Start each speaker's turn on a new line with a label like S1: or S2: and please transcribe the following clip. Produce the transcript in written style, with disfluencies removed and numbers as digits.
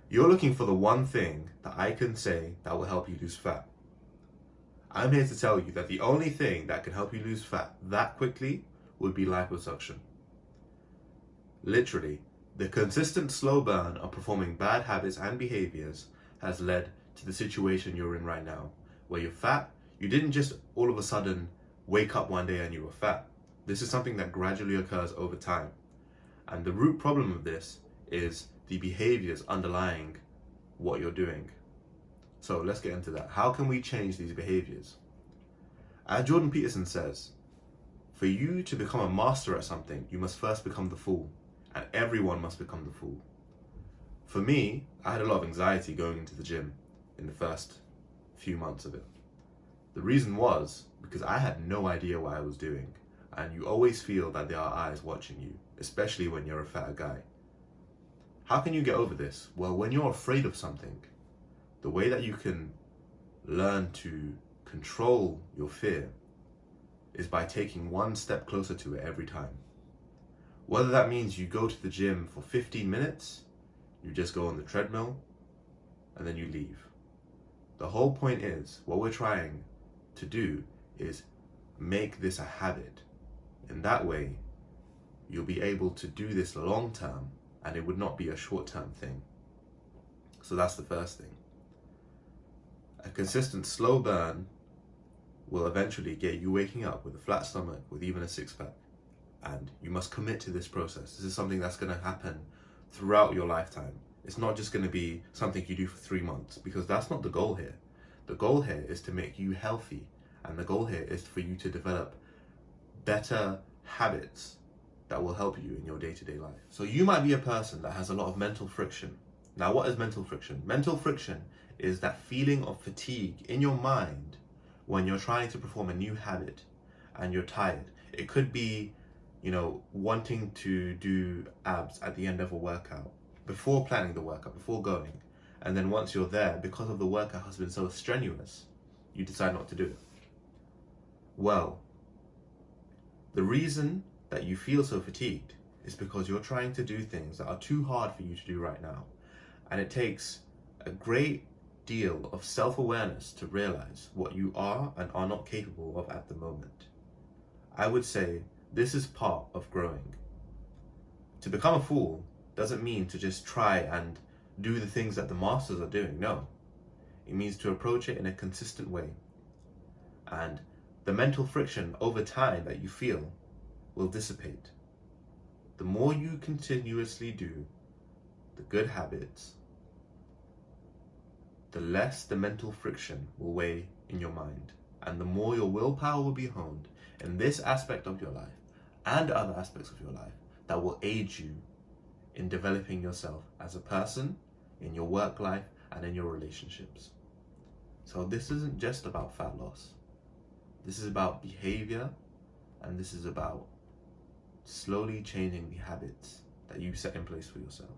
S1: You're looking for the one thing that I can say that will help you lose fat. I'm here to tell you that the only thing that can help you lose fat that quickly would be liposuction. Literally, the consistent slow burn of performing bad habits and behaviors has led to the situation you're in right now, where you're fat. You didn't just all of a sudden wake up one day and you were fat. This is something that gradually occurs over time. And the root problem of this is the behaviors underlying what you're doing. So let's get into that. How can we change these behaviors? As Jordan Peterson says, for you to become a master at something, you must first become the fool, and everyone must become the fool. For me, I had a lot of anxiety going into the gym in the first few months of it. The reason was because I had no idea what I was doing, and you always feel that there are eyes watching you, especially when you're a fat guy. How can you get over this? Well, when you're afraid of something, the way that you can learn to control your fear is by taking one step closer to it every time. Whether that means you go to the gym for 15 minutes, you just go on the treadmill, and then you leave. The whole point is, what we're trying to do is make this a habit. In that way, you'll be able to do this long term, and it would not be a short term thing. So that's the first thing. A consistent slow burn will eventually get you waking up with a flat stomach, with even a six-pack. And you must commit to this process. This is something that's going to happen throughout your lifetime. It's not just going to be something you do for 3 months, because that's not the goal here. The goal here is to make you healthy, and the goal here is for you to develop better habits that will help you in your day-to-day life. So you might be a person that has a lot of mental friction. Now, what is mental friction? Mental friction is that feeling of fatigue in your mind when you're trying to perform a new habit and you're tired. It could be, wanting to do abs at the end of a workout, before planning the workout, before going. And then once you're there, because of the workout has been so strenuous, you decide not to do it. Well, the reason that you feel so fatigued is because you're trying to do things that are too hard for you to do right now. And it takes a great deal of self-awareness to realize what you are and are not capable of at the moment. I would say this is part of growing. To become a fool doesn't mean to just try and do the things that the masters are doing. No, it means to approach it in a consistent way. And the mental friction over time that you feel will dissipate. The more you continuously do the good habits, the less the mental friction will weigh in your mind, and the more your willpower will be honed in this aspect of your life and other aspects of your life that will aid you in developing yourself as a person, in your work life, and in your relationships. So this isn't just about fat loss. This is about behavior, and this is about slowly changing the habits that you set in place for yourself.